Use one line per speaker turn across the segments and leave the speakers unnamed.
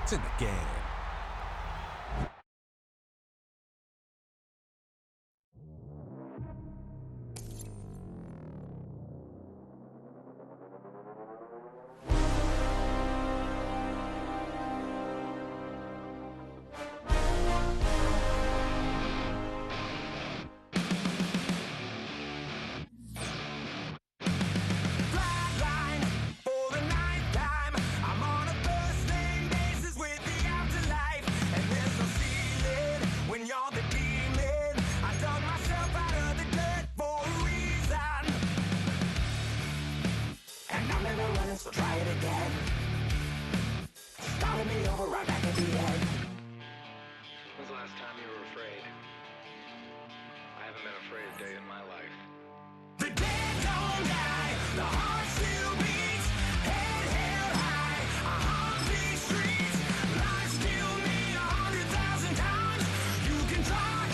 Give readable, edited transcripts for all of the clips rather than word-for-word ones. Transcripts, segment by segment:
It's in the game.
So try it again. Started me over right back at the end.
When's the last time you were afraid? I haven't been afraid a day in my life.
The dead don't die, the heart still beats, head held high, I haunt these streets, lies kill me 100,000 times. You can try,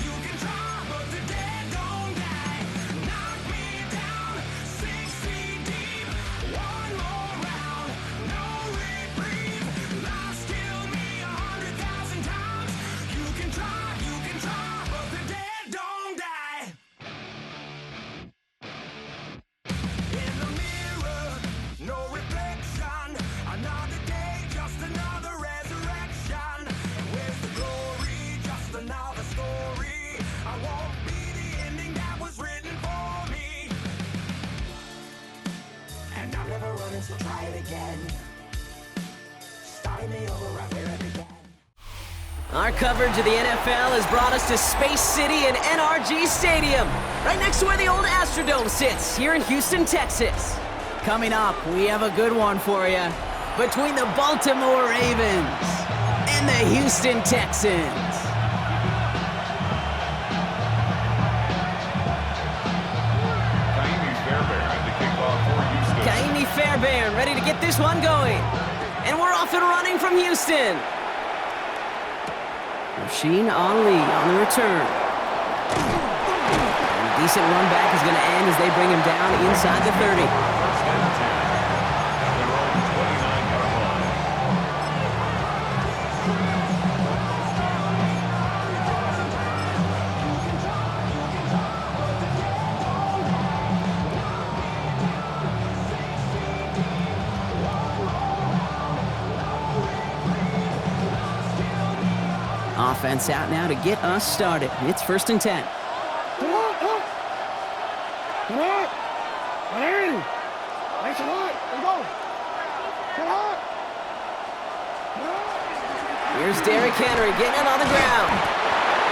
but the dead don't die. Knock me down 6 feet deep, one more round, no reprieve. Lies kill me 100,000 times. You can try, but the dead don't die. In the mirror, no reflection. Another day, just another resurrection. And where's the glory? Just another story. I won't be the ending that was written for me. And I'm never running, so try it again. Starting me over right where I began.
Our coverage of the NFL has brought us to Space City and NRG Stadium, right next to where the old Astrodome sits, here in Houston, Texas. Coming up, we have a good one for you. Between the Baltimore Ravens and the Houston Texans. Kaimi Fairbairn ready to get this one going. And we're off and running from Houston. Rasheen Ali on the return. And a decent run back is going to end as they bring him down inside the 30. Offense out now to get us started. It's 1st and 10. Here's Derrick Henry getting it on the ground.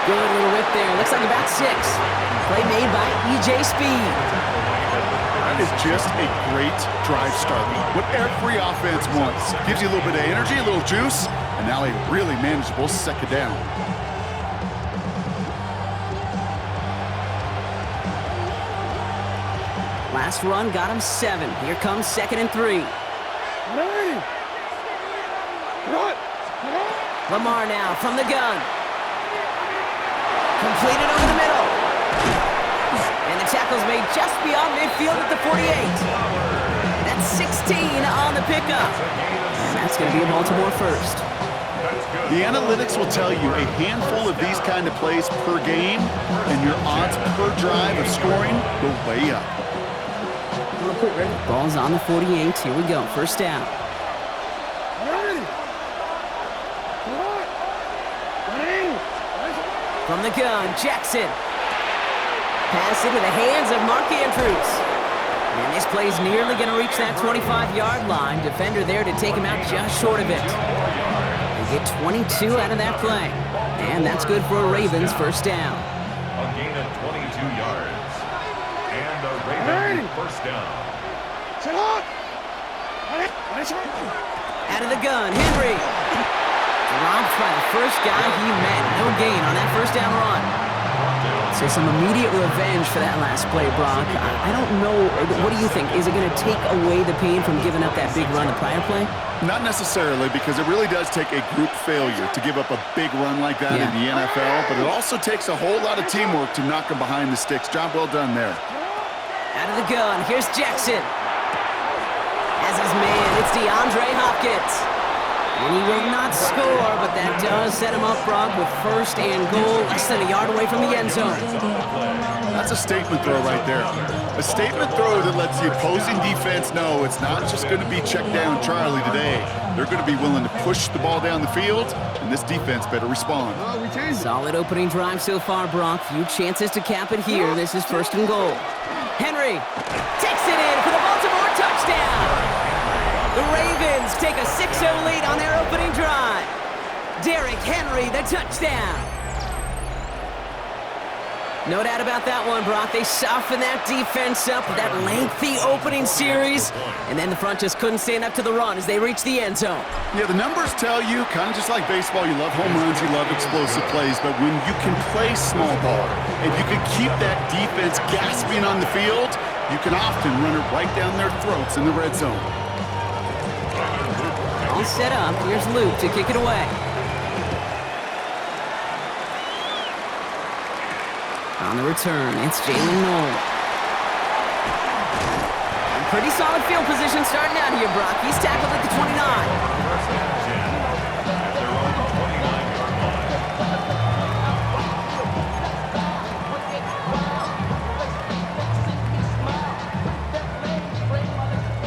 Good little whip there. Looks like about 6. Play made by E.J. Speed.
That is just a great drive start. What every offense wants. Gives you a little bit of energy, a little juice, and now a really manageable second down.
Last run got him 7. Here comes 2nd and 3. Lamar now from the gun. Completed over the middle. And the tackle's made just beyond midfield at the 48. That's 16 on the pickup. And that's going to be a Baltimore first.
The analytics will tell you a handful of these kind of plays per game, and your odds per drive of scoring go way up.
Ball's on the 48. Here we go. First down. From the gun, Jackson. Pass into the hands of Mark Andrews. And this play's nearly going to reach that 25-yard line. Defender there to take him out just short of it. They get 22 out of that play. And that's good for a Ravens first down.
A gain of 22 yards. And a Ravens first down.
Out of the gun, Henry. Dropped by the first guy he met. No gain on that first down run. So some immediate revenge for that last play, Brock. I don't know. What do you think? Is it going to take away the pain from giving up that big run the prior play?
Not necessarily, because it really does take a group failure to give up a big run like that in the NFL, but it also takes a whole lot of teamwork to knock him behind the sticks. Job well done there.
Out of the gun, here's Jackson. As his man, it's DeAndre Hopkins. And he will not score, but that does set him up, Brock, with first and goal, less than a yard away from the end zone.
That's a statement throw right there. A statement throw that lets the opposing defense know it's not just going to be check down Charlie today. They're going to be willing to push the ball down the field, and this defense better respond.
Solid opening drive so far, Brock. Few chances to cap it here. This is first and goal. Henry takes it in for the Baltimore touchdown. The Ravens take a 6-0 lead on their opening drive. Derrick Henry, the touchdown. No doubt about that one, Brock. They softened that defense up with that lengthy opening series, and then the front just couldn't stand up to the run as they reached the end zone.
Yeah, the numbers tell you, kind of just like baseball, you love home runs, you love explosive plays, but when you can play small ball and you can keep that defense gasping on the field, you can often run it right down their throats in the red zone.
All set up. Here's Luke to kick it away. On the return, it's Jalen Noel. Pretty solid field position starting out here, Brock. He's tackled at the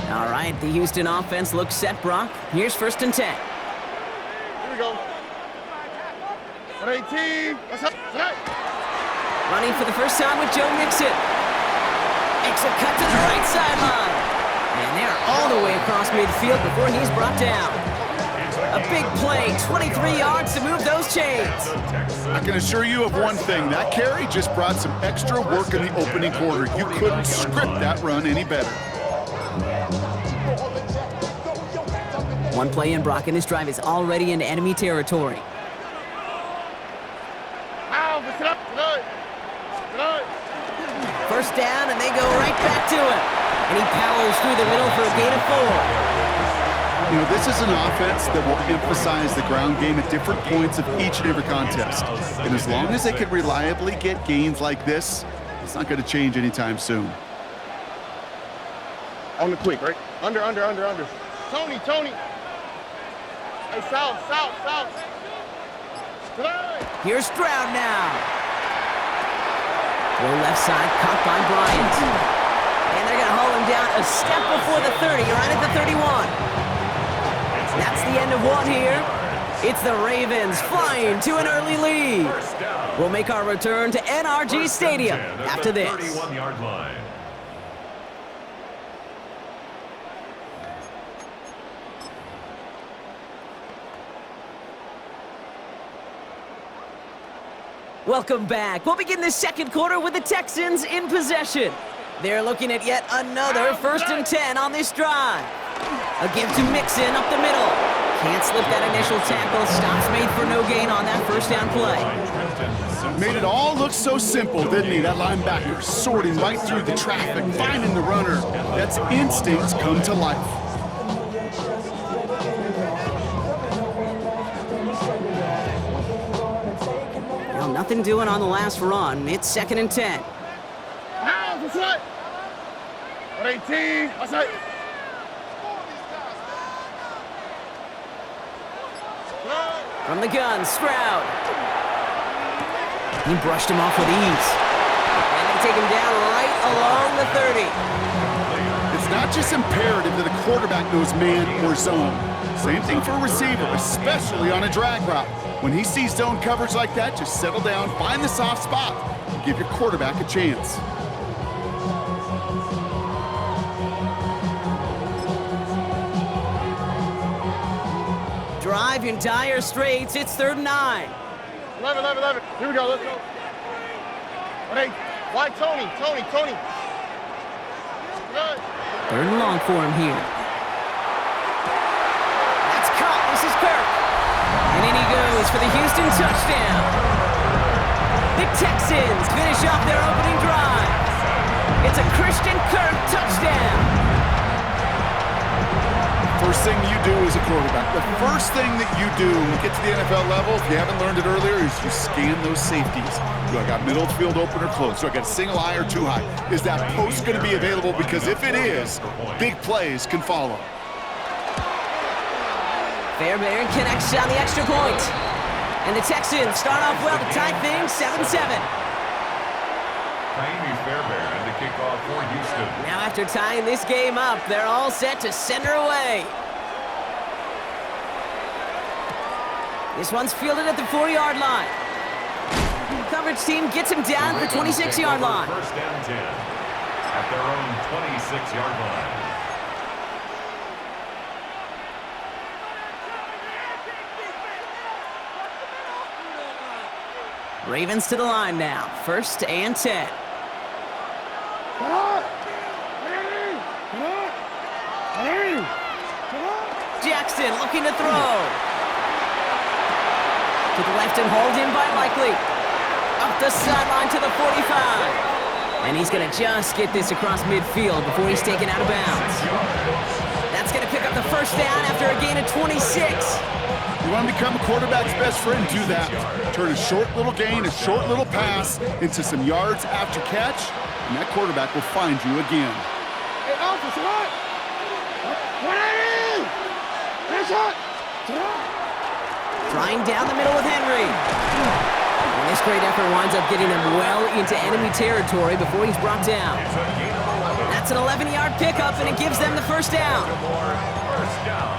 29. All right, the Houston offense looks set, Brock. Here's first and 10.
Here we go. 118. What's up? Tonight.
Running for the first time with Joe Mixon. Makes a cut to the right sideline. And they're all the way across midfield before he's brought down. A big play, 23 yards to move those chains.
I can assure you of one thing. That carry just brought some extra work in the opening quarter. You couldn't script that run any better.
One play in, Brock, and this drive is already into enemy territory. First down, and they go right back to it. And he powers through the middle for a gain of 4.
You know, this is an offense that will emphasize the ground game at different points of each and every contest. And as long as they can reliably get gains like this, it's not going to change anytime soon.
On the quick, right? Under. Tony. Hey, south. Tonight.
Here's Stroud now. Throw left side, caught by Bryant. And they're going to haul him down a step before the 30, right at the 31. That's the end of one here. It's the Ravens flying to an early lead. We'll make our return to NRG Stadium after this.
31-yard line.
Welcome back. We'll begin the second quarter with the Texans in possession. They're looking at yet another first and 10 on this drive. A give to Mixon up the middle. Can't slip that initial tackle. Stops made for no gain on that first down play.
Made it all look so simple, didn't he? That linebacker sorting right through the traffic, finding the runner. That's instincts come to life.
Well, nothing doing on the last run. It's second and 10.
What's up? 118. What's up?
From the gun, Stroud. He brushed him off with ease. And they take him down right along the 30.
It's not just imperative that a quarterback knows man or zone. Same thing for a receiver, especially on a drag route. When he sees zone coverage like that, just settle down, find the soft spot, and give your quarterback a chance.
Drive in dire straits. It's 3rd and 9.
11. Here we go. Let's go. Hey, why Tony? Good.
3rd and long for him here. That's caught. This is Kirk. And in he goes for the Houston touchdown. The Texans finish off their opening drive. It's a Christian Kirk touchdown.
First thing you do as a quarterback, the first thing that you do when you get to the NFL level, if you haven't learned it earlier, is you scan those safeties. Do I got middle field open or close? Do I got a single eye or too high? Is that post going to be available? Because if it is, big plays can follow.
Fairbairn connects on the extra point. And the Texans start off well to tie things 7-7.
Fairbairn to kick off for Houston.
Now after tying this game up, they're all set to send her away. This one's fielded at the 4-yard line. The coverage team gets him down at the 26-yard line.
First and 10 at their own 26-yard line.
Ravens to the line now. First and 10. Jackson looking to throw. To the left and hauled in by Likely. Up the sideline to the 45. And he's going to just get this across midfield before he's taken out of bounds. That's going to pick up the first down after a gain of 26.
You want to become a quarterback's best friend, do that. Turn a short little gain, a short little pass into some yards after catch, and that quarterback will find you again.
Hey, Alpha, what? What are you? That's hot.
Trying down the middle with Henry. And this great effort winds up getting him well into enemy territory before he's brought down. That's an 11-yard pickup, and it gives them the first down.
First down.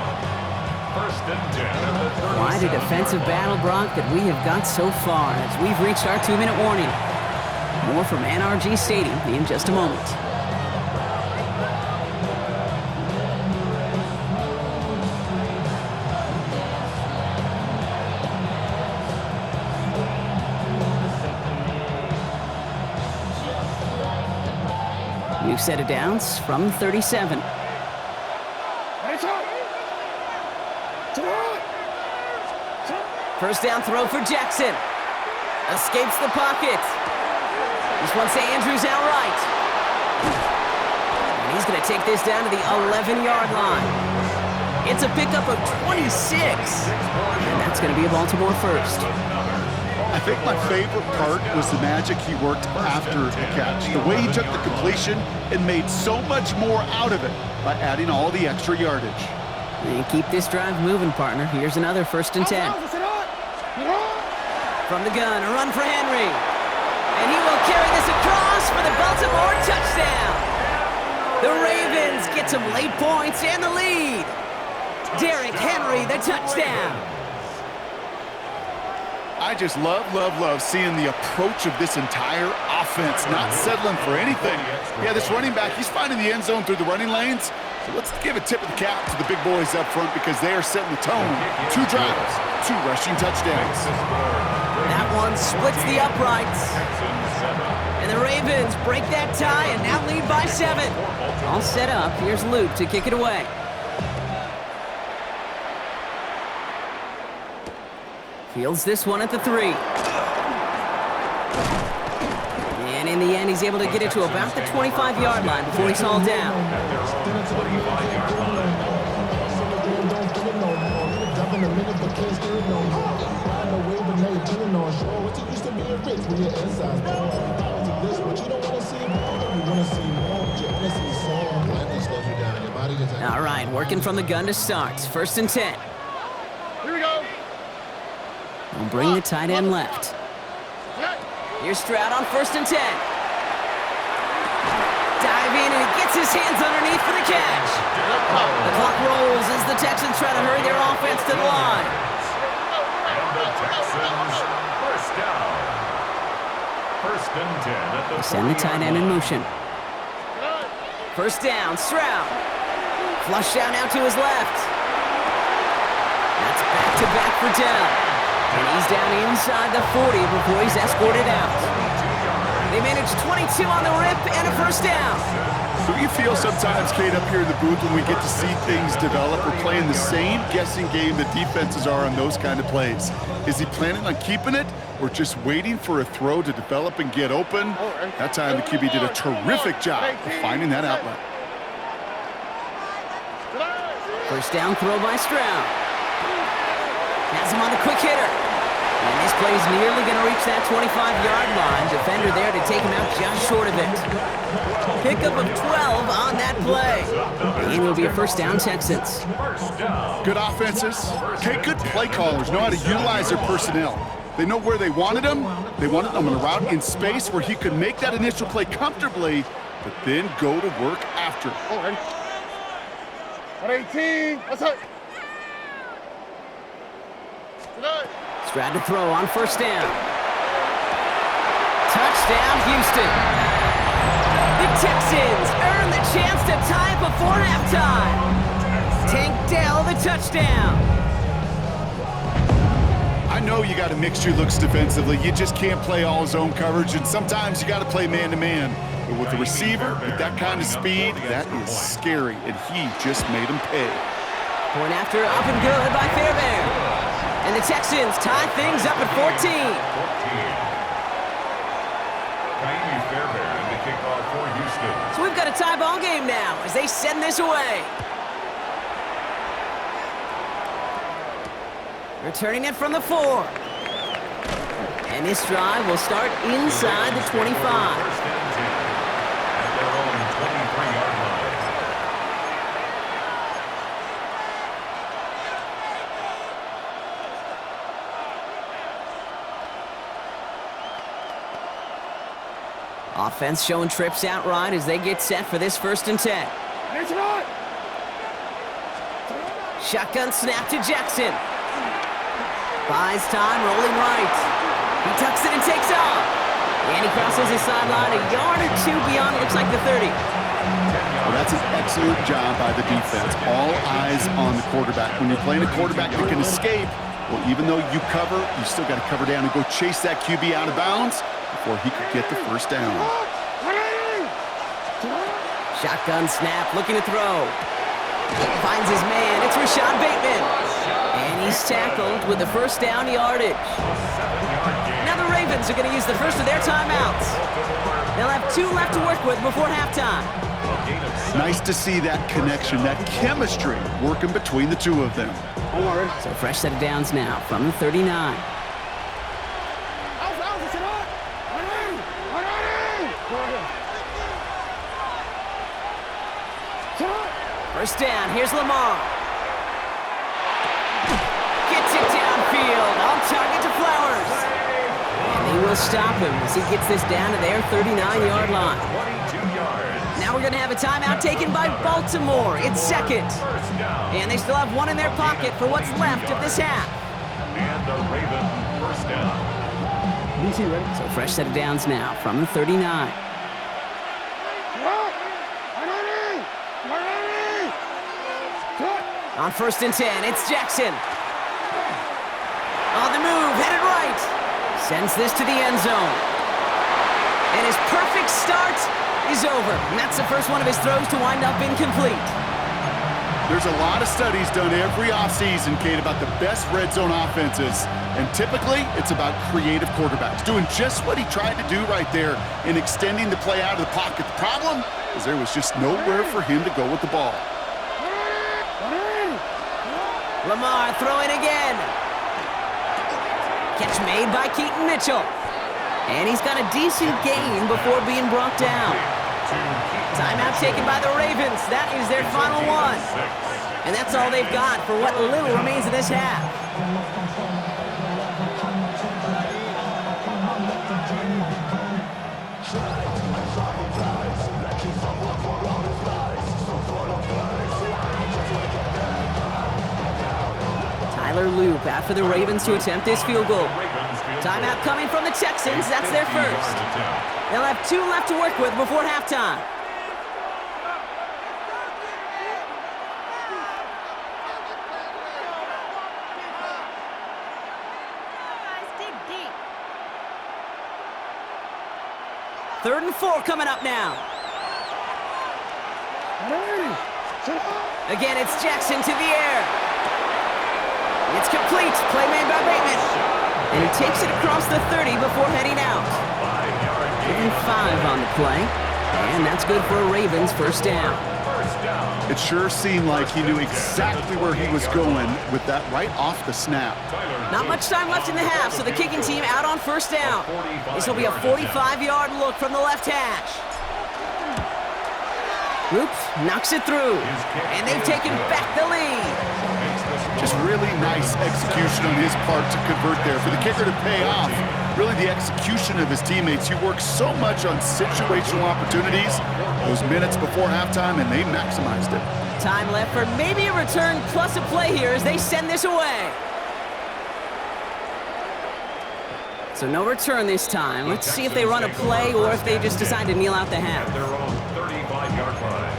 First and 10 at the 37.
Quite a defensive battle, Brock, that we have got so far as we've reached our 2-minute warning. More from NRG Stadium in just a moment. New set of downs from 37. First down throw for Jackson. Escapes the pocket. This one's to Andrews outright. And he's going to take this down to the 11-yard line. It's a pickup of 26. And that's going to be a Baltimore first.
I think my favorite part was the magic he worked after the catch. The way he took the completion and made so much more out of it by adding all the extra yardage.
And keep this drive moving, partner. Here's another first and 10. From the gun, a run for Henry. And he will carry this across for the Baltimore touchdown. The Ravens get some late points and the lead. Derrick Henry, the touchdown.
I just love seeing the approach of this entire offense, not settling for anything. Yeah, this running back, he's finding the end zone through the running lanes. So let's give a tip of the cap to the big boys up front because they are setting the tone. 2 drives, 2 rushing touchdowns.
That one splits the uprights. And the Ravens break that tie and now lead by 7. All set up. Here's Luke to kick it away. Fields this one at the 3. And in the end, he's able to get it to about the 25-yard line before he's hauled down. All right, working from the gun to start. First and 10.
Here we go.
We'll bring the tight end left. Here's Stroud on first and 10. Dive in and he gets his hands underneath for the catch. The clock rolls as the Texans try to hurry their offense to the line.
And the Texans first down. First and 10 at the
Send the tight end in motion. First down, Stroud. Flush down out to his left. That's back-to-back for Dell. And he's down inside the 40 before he's escorted out. They managed 22 on the rip and a first down.
So you feel sometimes, Kate, up here in the booth when we get to see things develop, we're playing the same guessing game that defenses are on those kind of plays. Is he planning on keeping it or just waiting for a throw to develop and get open? That time the QB did a terrific job of finding that outlet.
First down throw by Stroud. Has him on a quick hitter. And this play's nearly going to reach that 25-yard line. Defender there to take him out just short of it. Pickup of 12 on that play. And it'll be a first down, Texans.
Good offenses. Okay, good play callers know how to utilize their personnel. They know where they wanted him. They wanted him on a route in space where he could make that initial play comfortably, but then go to work after.
Oh, ready? 118. What's up? Tonight.
Stroud to throw on first down. Touchdown, Houston. The Texans earn the chance to tie it before halftime. Tank Dell the touchdown.
I know you got to mix your looks defensively. You just can't play all zone coverage, and sometimes you got to play man-to-man. But with a receiver with that kind of speed, that is scary, and he just made him pay.
Point after up and good by Fairbairn. And the Texans tie things up at 14.
Fairbairn to kick off for Houston.
So we've got a tie ball game now as they send this away. Returning it from the 4. And this drive will start inside the 25.
First and 10 at their own 23-yard line.
Offense showing trips out right as they get set for this first and 10. Shotgun snap to Jackson. Buys time, rolling right. He tucks it and takes off. And he crosses his sideline a yard or two beyond, it looks like the 30.
Well, that's an excellent job by the defense. All eyes on the quarterback. When you're playing a quarterback that can escape, well, even though you cover, you still got to cover down and go chase that QB out of bounds before he could get the first down.
Shotgun snap, looking to throw. Finds his man, it's Rashad Bateman. And he's tackled with the first down yardage. Now the Ravens are going to use the first of their timeouts. They'll have 2 left to work with before halftime.
Nice to see that connection, that chemistry working between the two of them.
So fresh set of downs now from the 39. First down, here's Lamar. Gets it downfield, on target to Flowers. And they will stop him as he gets this down to their 39-yard line.
22 yards.
Now we're going to have a timeout taken by Baltimore. It's second. And they still have one in their pocket for what's left of this half.
And the Ravens first down.
So fresh set of downs now from the 39. On first and 10, it's Jackson. On the move, headed right. Sends this to the end zone. And his perfect start is over. And that's the first one of his throws to wind up incomplete.
There's a lot of studies done every offseason, Kate, about the best red zone offenses. And typically, it's about creative quarterbacks, doing just what he tried to do right there in extending the play out of the pocket. The problem is there was just nowhere for him to go with the ball.
Lamar throwing again. Catch made by Keaton Mitchell. And he's got a decent gain before being brought down. Timeout taken by the Ravens. That is their final one. And that's all they've got for what little remains of this half. Tyler Loop after the Ravens to attempt this field goal. Timeout coming from the Texans. That's their first. They'll have 2 left to work with before halftime. Third and 4 coming up now. Again, it's Jackson to the air. It's complete. Play made by Bateman. And he takes it across the 30 before heading out. Giving 5 on the play. And that's good for a Ravens first down.
down.
It sure seemed like he knew exactly where he was going with that right off the snap.
Not much time left in the half, so the kicking team out on first down. This will be a 45-yard look from the left hash. Oops, knocks it through, and they've taken back the lead.
Just really nice execution on his part to convert there. For the kicker to pay off, really the execution of his teammates. He works so much on situational opportunities those minutes before halftime, and they maximized it.
Time left for maybe a return plus a play here as they send this away. So no return this time. Let's see if they run a play or if they just decide to kneel out the half.
At their own 35-yard line.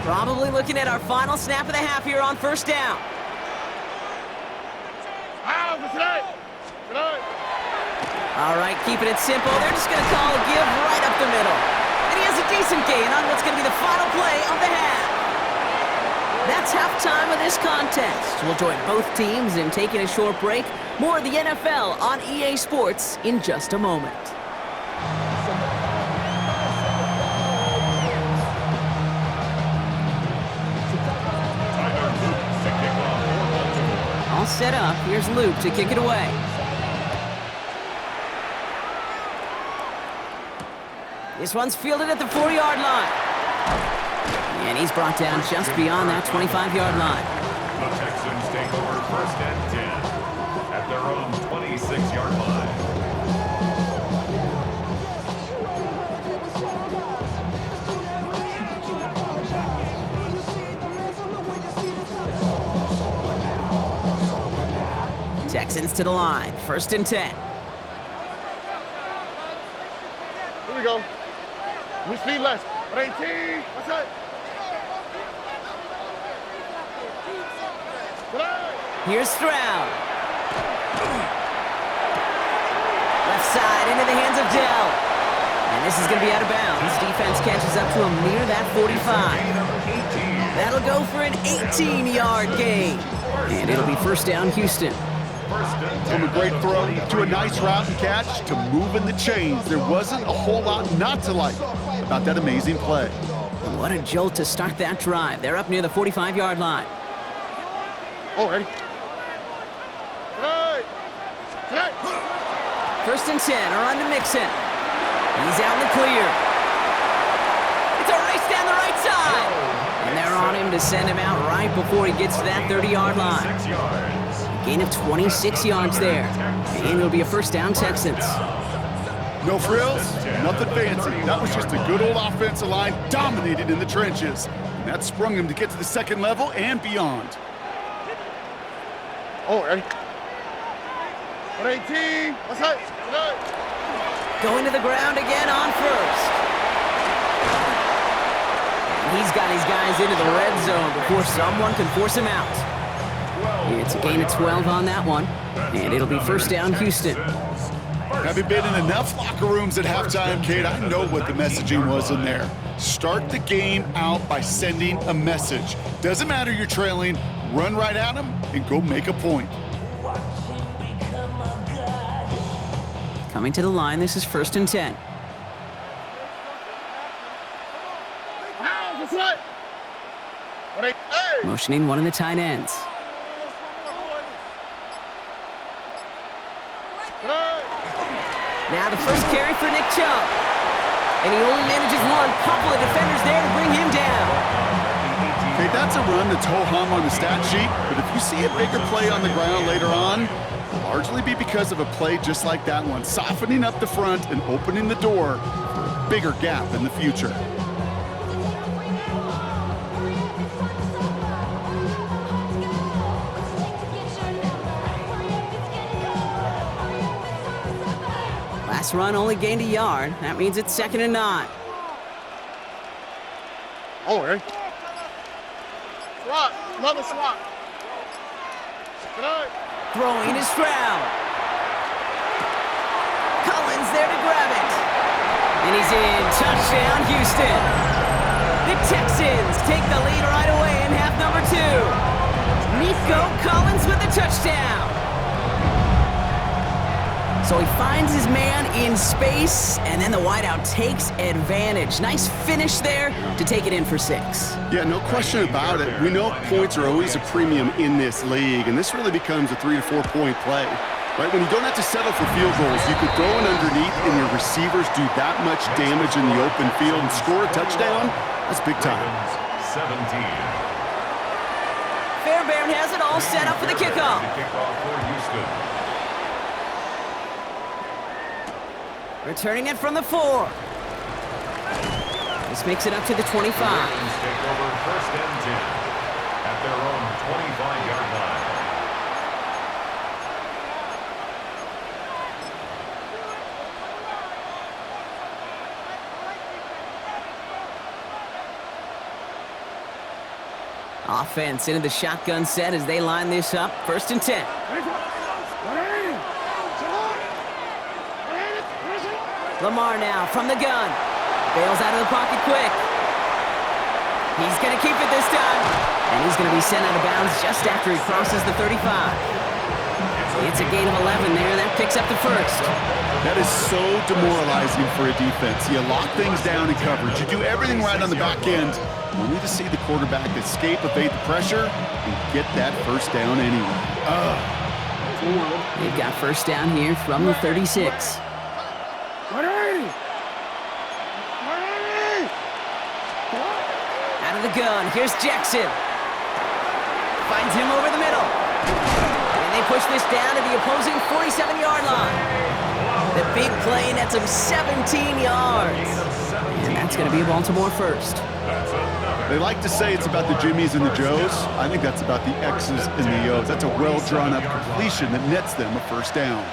Probably looking at our final snap of the half here on first down. All right, keeping it simple. They're just going to call a give right up the middle. And he has a decent gain on what's going to be the final play of the half. That's halftime of this contest. We'll join both teams in taking a short break. More of the NFL on EA Sports in just a moment. All set up. Here's Luke to kick it away. This one's fielded at the 4-yard line. And he's brought down just beyond that 25-yard line.
The Texans take over first and 10 at their own 26-yard line.
Texans to the line. First and 10.
Here we go. We speed less. 18. What's that?
Here's Stroud. Left side into the hands of Dell. And this is going to be out of bounds. Defense catches up to him near that 45. That'll go for an 18-yard gain. And it'll be first down, Houston.
From a great throw to a nice route and catch to moving the chains. There wasn't a whole lot not to like about that amazing play.
What a jolt to start that drive. They're up near the 45-yard line.
Oh, ready? Tonight.
First and 10, a run to Mixon. He's out in the clear. It's a race down the right side. And they're on him to send him out right before he gets to that 30-yard line.
6 yards.
Gain of 26 yards there. And it'll be a first down, Texans.
No frills, nothing fancy. That was just a good old offensive line dominated in the trenches. And that sprung him to get to the second level and beyond.
Oh, ready? 18. What's that?
Going to the ground again on first. And he's got his guys into the red zone before someone can force him out. It's a gain of 12 on that one. And it'll be first down, Houston.
Having been in enough locker rooms at halftime, Kate, I know what the messaging was in there. Start the game out by sending a message. Doesn't matter you're trailing, run right at them and go make a point.
Coming to the line, this is first and 10. Motioning one of the tight ends. Now the first carry for Nick Chubb. And he only manages one. Couple of defenders there to bring him down.
Okay, that's a run that's ho-hum on the stat sheet, but if you see a bigger play on the ground later on, it'll largely be because of a play just like that one, softening up the front and opening the door for a bigger gap in the future.
Last run only gained a yard. That means it's second and 9.
Oh, ready? Swat. Another swat.
Throwing is Stroud. Collins there to grab it. And he's in. Touchdown, Houston. The Texans take the lead right away in half number 2. touchdown. So he finds his man in space, and then the wideout takes advantage. Nice finish there to take it in for 6.
Yeah, no question about it. We know points are always a premium in this league, and this really becomes a 3 to 4 point play. Right, when you don't have to settle for field goals, you could throw it underneath and your receivers do that much damage in the open field and score a touchdown. That's big time.
17.
Fairbairn has it all set up for the kickoff.
Kickoff for Houston.
Returning it from the 4. This makes it up to the 25.
Ravens take over 1st and 10 at their own 25-yard line.
Offense into the shotgun set as they line this up. 1st and 10. Lamar now from the gun. Bails out of the pocket quick. He's going to keep it this time. And he's going to be sent out of bounds just after he crosses the 35. It's a gain of 11 there. That picks up the 1st.
That is so demoralizing for a defense. You lock things down in coverage. You do everything right on the back end. Only to see the quarterback escape, evade the pressure, and get that 1st down anyway.
They've got 1st down here from the 36. Out of the gun, here's Jackson. Finds him over the middle. And they push this down to the opposing 47-yard line. The big play nets him 17 yards. And that's going to be a Baltimore 1st.
They like to say it's about the Jimmies and the Joes. I think that's about the X's and the O's. That's a well-drawn-up completion that nets them a 1st down.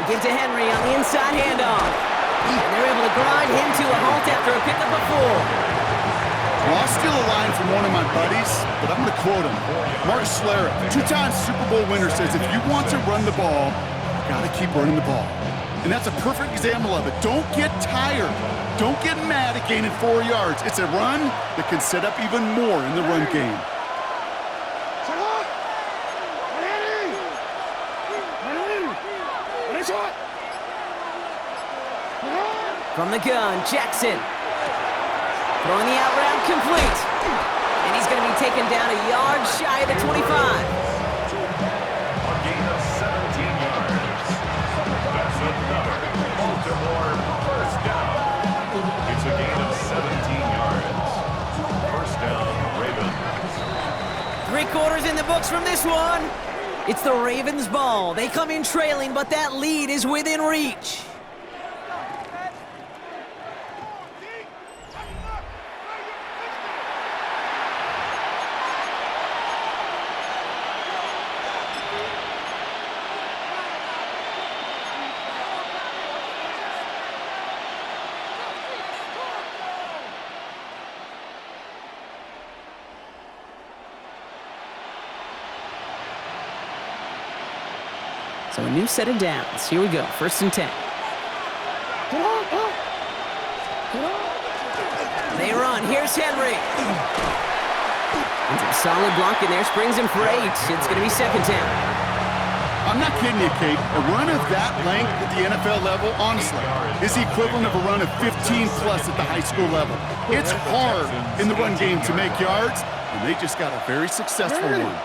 Give to Henry on the inside handoff. And they're able to grind him to a halt after a pickup of 4.
Well, I'll steal a line from one of my buddies, but I'm going to quote him. Mark Schlereth, 2-time Super Bowl winner, says if you want to run the ball, you got to keep running the ball. And that's a perfect example of it. Don't get tired. Don't get mad at gaining 4 yards. It's a run that can set up even more in the run game.
From the gun, Jackson. Throwing the out route complete. And he's going to be taken down a yard shy of the 25.
A gain of 17 yards. That's another Baltimore 1st down. It's a gain of 17 yards. 1st down, Ravens.
3 quarters in the books from this one. It's the Ravens' ball. They come in trailing, but that lead is within reach. So a new set of downs. Here we go. 1st and 10. They run. Here's Henry. And some solid blocking there. Springs him for 8. It's going to be 2nd down.
I'm not kidding you, Kate. A run of that length at the NFL level, honestly, is the equivalent of a run of 15-plus at the high school level. It's hard in the run game to make yards, and they just got a very successful one.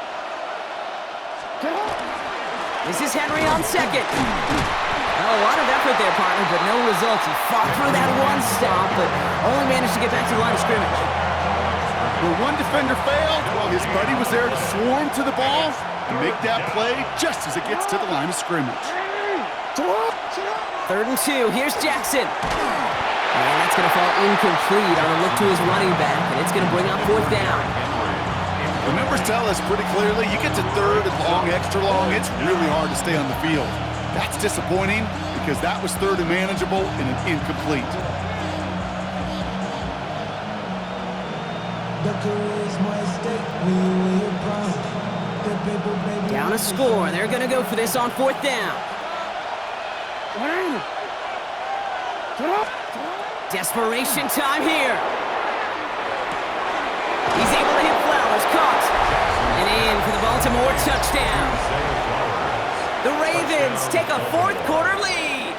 This is Henry on 2nd. Well, a lot of effort there, partner, but no results. He fought through that one stop, but only managed to get back to the line of scrimmage.
Where one defender failed, while his buddy was there to swarm to the ball and make that play just as it gets to the line of scrimmage.
3rd and 2. Here's Jackson. And that's going to fall incomplete on a look to his running back, and it's going to bring up 4th down.
The numbers tell us pretty clearly, you get to 3rd and long, extra long, it's really hard to stay on the field. That's disappointing because that was 3rd and manageable and an incomplete.
Down a score. They're going to go for this on 4th down. Desperation time here. He's able to hit Flowers Baltimore touchdown. The Ravens take a fourth quarter lead.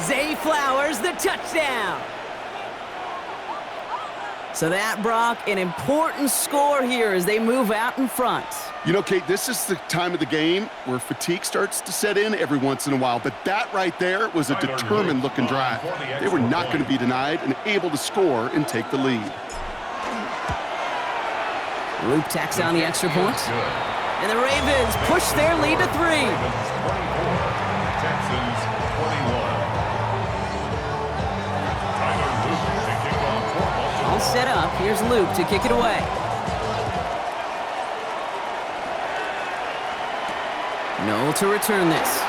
Zay Flowers, the touchdown. So that, Brock, an important score here as they move out in front.
You know, Kate, this is the time of the game where fatigue starts to set in every once in a while. But that right there was a determined-looking drive. They were not going to be denied and able to score and take the lead.
Luke tacks on the extra point. And the Ravens push their lead to 3.
Texans 21.
All set up. Here's Luke to kick it away. Noel to return this.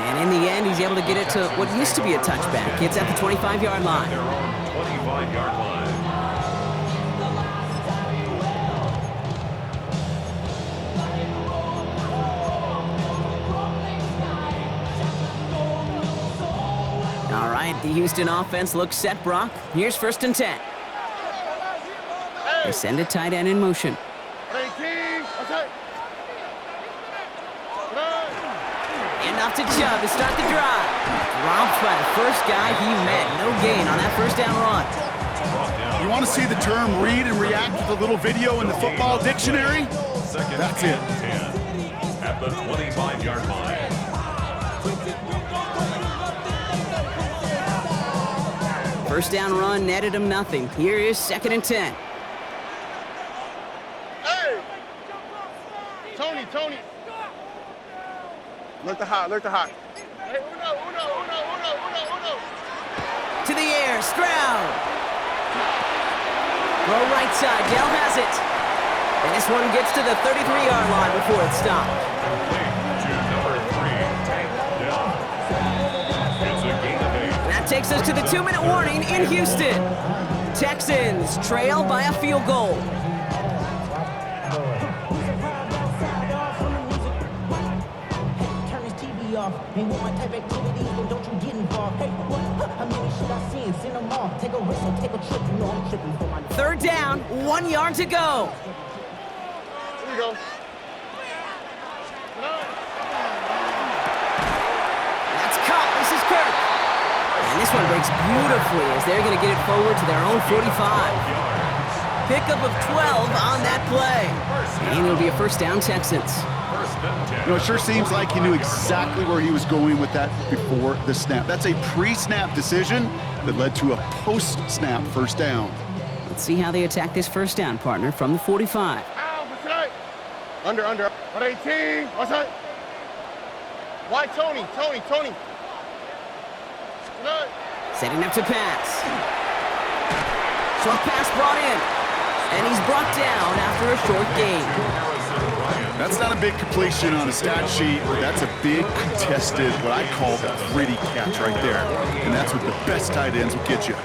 And in the end, he's able to get it to what used to be a touchback. It's at the 25-yard line.
Their own 25-yard line.
All right, the Houston offense looks set, Brock. Here's 1st and 10. They send a tight end in motion. Enough to Chubb to start the drive. Dropped by the first guy he met. No gain on that first down run.
You want to see the term read and react with a little video in the football dictionary? That's it.
10 at the 25-yard line.
First down run netted him nothing. Here is 2nd and 10.
Hey! Tony. Look the hot. Hey, uno.
To the air, Stroud. Throw right side, Dell has it. And this one gets to the 33-yard line before it's stopped.
To number 3, Tank Dell. It's a gain of 8.
That takes us to the 2-minute warning in Houston. Texans trail by a field goal.
Ain't want my type activities, then don't you get involved. Hey, what? How many should I see? Send them off. Take a risk or take a trip. You know I'm tripping for my...
3rd down, 1 yard to go.
Here we go.
That's caught. This is Kirk. And this one breaks beautifully as they're going to get it forward to their own 45. Pickup of 12 on that play. And it'll be a first down, Texans.
You know, it sure seems like he knew exactly where he was going with that before the snap. That's a pre-snap decision that led to a post-snap first down.
Let's see how they attack this first down, partner, from the 45.
Under. 18. What's that? Why Tony?
Setting up to pass. Short pass brought in. And he's brought down after a short gain.
That's not a big completion on a stat sheet, but that's a big contested, what I call a gritty catch right there. And that's what the best tight ends will get you.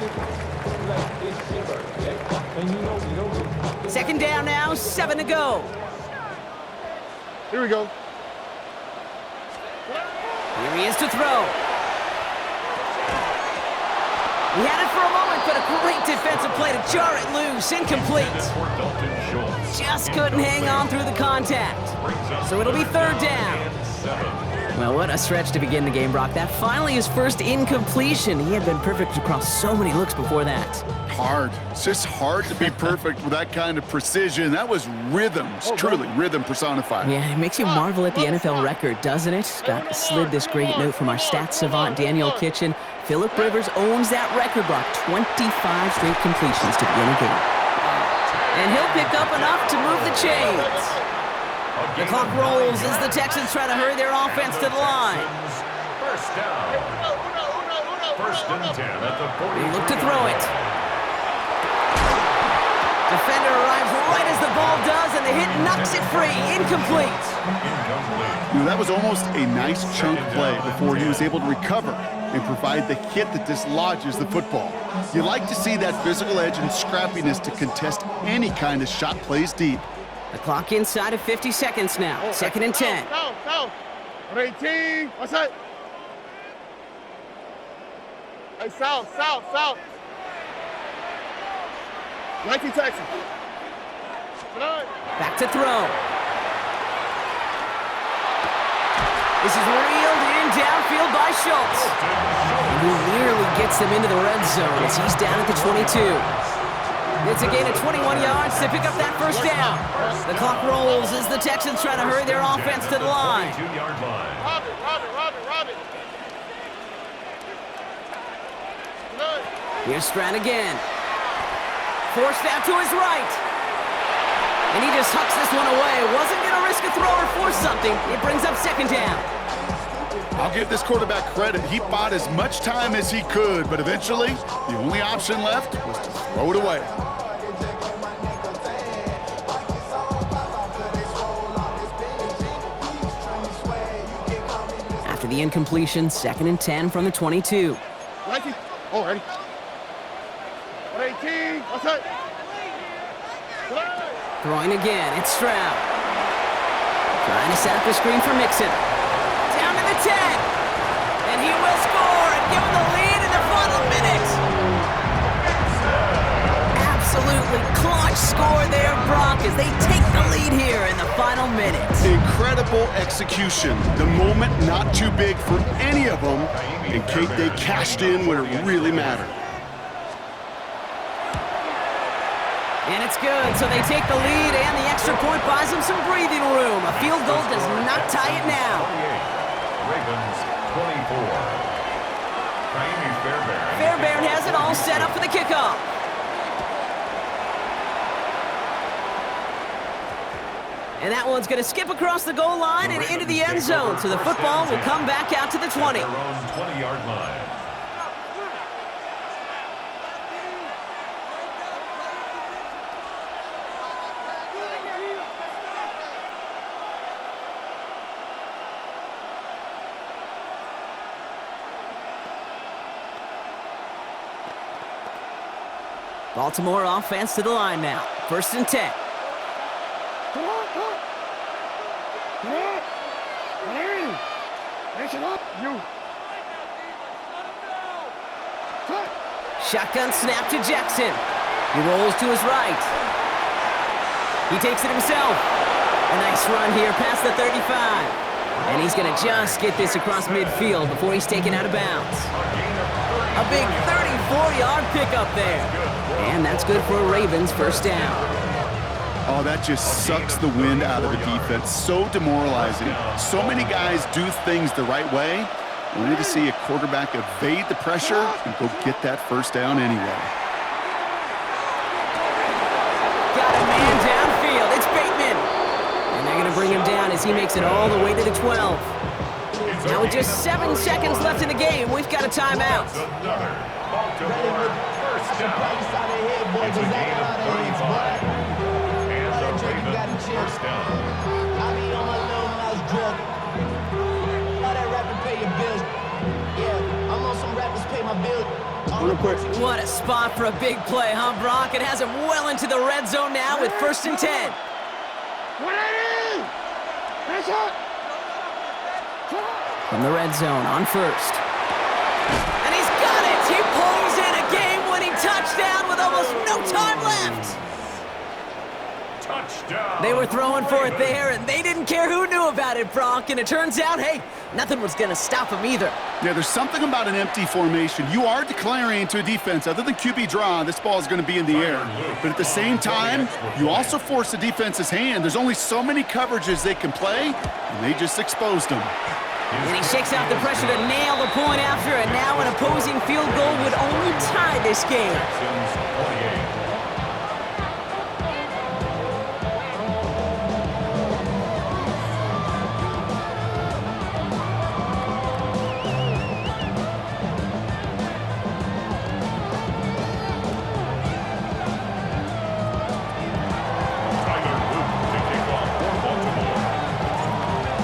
2nd down now, 7 to go.
Here we go.
Here he is to throw. He had it for a moment, but a great defensive play to jar it loose. Incomplete. Just couldn't hang on through the contact. So it'll be 3rd down. Well, what a stretch to begin the game, Brock. That finally his first incompletion. He had been perfect across so many looks before that.
Hard. It's just hard to be perfect with that kind of precision. That was rhythm. It's truly rhythm personified.
Yeah, it makes you marvel at the NFL record, doesn't it? Scott slid this great note from our stats savant, Daniel Kitchen. Phillip Rivers owns that record, Brock. 25 straight completions to begin a game. And he'll pick up enough to move the chains. The clock rolls as the Texans try to hurry their offense to the line.
First down. 1st and 10 at the 40.
They look to throw it. Defender arrives right as the ball does, and the hit knocks it free. Incomplete.
You know, that was almost a nice chunk play before he was able to recover and provide the hit that dislodges the football. You like to see that physical edge and scrappiness to contest any kind of shot plays deep.
The clock inside of 50 seconds now. 2nd and 10.
South. 18. What's that? Hey, south. 19 Texans.
Back to throw. This is reeled in downfield by Schultz. And he nearly gets them into the red zone as he's down at the 22. It's a gain of 21 yards to pick up that first down. The clock rolls as the Texans try to hurry their offense to the line.
22-yard line.
Rob it.
Here's Strand again. Forced out to his right. And he just hucks this one away. Wasn't going to risk a throw or force something. It brings up second down.
I'll give this quarterback credit. He bought as much time as he could, but eventually, the only option left was to throw it away.
After the incompletion, 2nd and 10 from the 22.
Ready? Oh, ready. 118. What's that?
Throwing again, it's Stroud. Trying to set up the screen for Mixon. Down to the 10. And he will score and give him the lead in the final minute. Absolutely clutch score there, Brock, as they take the lead here in the final minute.
Incredible execution. The moment not too big for any of them, and Kate, they cashed in when it really mattered.
And it's good, so they take the lead, and the extra point buys them some breathing room. A field goal does not tie it now.
28. Ravens 24.
Fairbairn has it all set up for the kickoff. And that one's going to skip across the goal line and into the end zone, so the football will come back out to the 20.
Their own 20-yard line.
Baltimore offense to the line now. 1st and 10. Shotgun snap to Jackson. He rolls to his right. He takes it himself. A nice run here past the 35. And he's going to just get this across midfield before he's taken out of bounds. A big 34-yard pickup there. And that's good for a Ravens first down.
Oh, that just sucks the wind out of the defense. So demoralizing. So many guys do things the right way, only to see a quarterback evade the pressure and go get that first down anyway.
Got a man downfield. It's Bateman. And they're going to bring him down as he makes it all the way to the 12. Now with just 7 seconds left in the game, we've got a timeout.
Another Baltimore first down. It's a gain of 35. And the Ravens first down.
I be on my low when I was drunk. All that rapping pay your bills. Yeah, I'm on some rappers pay my bills.
Real quick.
What a spot for a big play, huh, Brock? It has him well into the red zone now with 1st and 10.
180. Nice shot.
From the red zone on 1st. And he's got it! He pulls in a game-winning touchdown with almost no time left!
Touchdown.
They were throwing for it there, and they didn't care who knew about it, Brock. And it turns out, hey, nothing was going to stop him either.
Yeah, there's something about an empty formation. You are declaring to a defense, other than QB draw, this ball is going to be in the air. But at the same time, you also force the defense's hand. There's only so many coverages they can play, and they just exposed them.
And he shakes out the pressure to nail the point after, and now an opposing field goal would only tie this game.
Texans 28.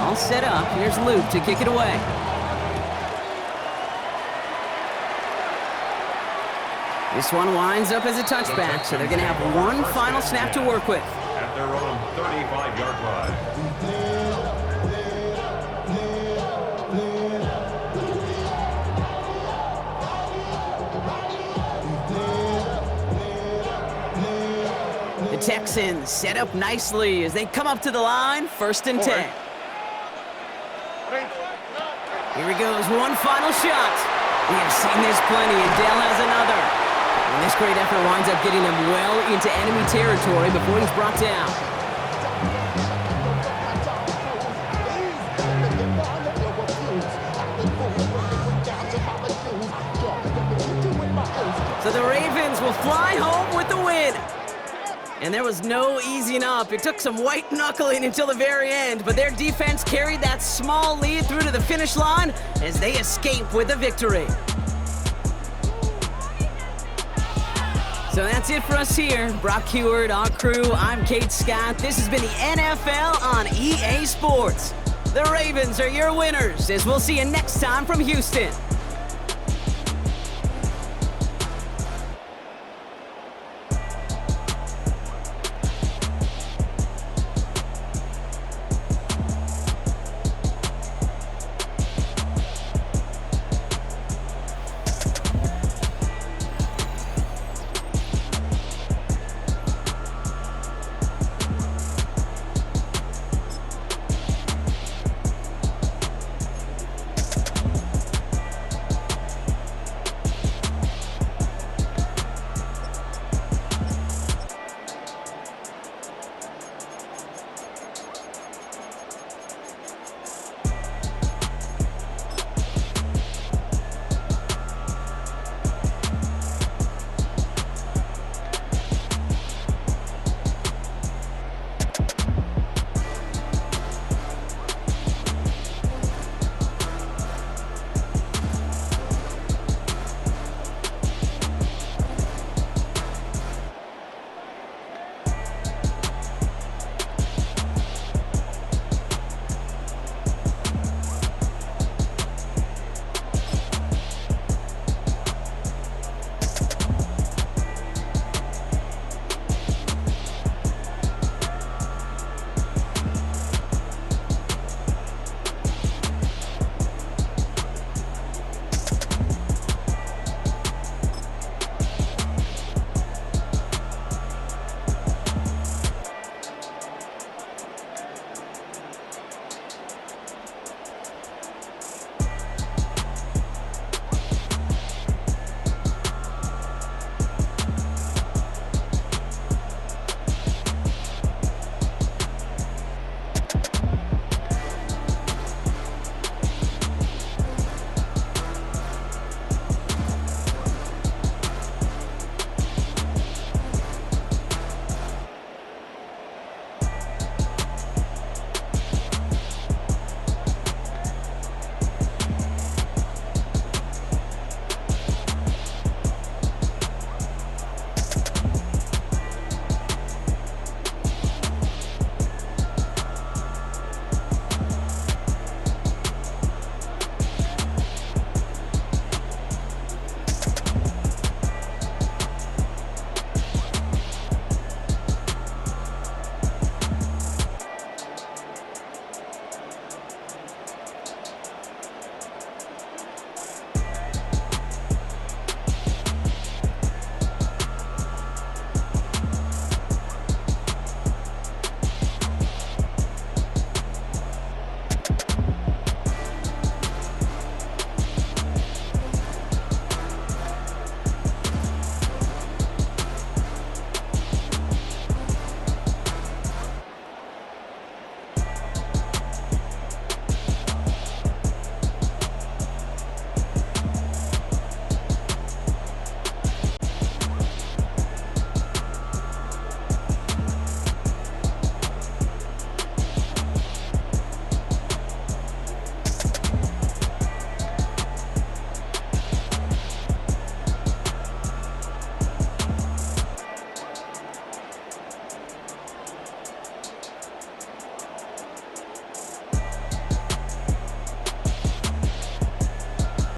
All set up. Here's Luke to kick it away. This one winds up as a touchback, so they're going to have one final snap to work with.
At their own 35-yard line.
The Texans set up nicely as they come up to the line, 1st and 10. Here he goes, one final shot. We have seen this plenty, and Dell has another. And this great effort winds up getting him well into enemy territory before he's brought down. So the Ravens will fly home with the win. And there was no easing up. It took some white knuckling until the very end, but their defense carried that small lead through to the finish line as they escape with a victory. So that's it for us here. Brock Heward, our crew, I'm Kate Scott. This has been the NFL on EA Sports. The Ravens are your winners, as we'll see you next time from Houston.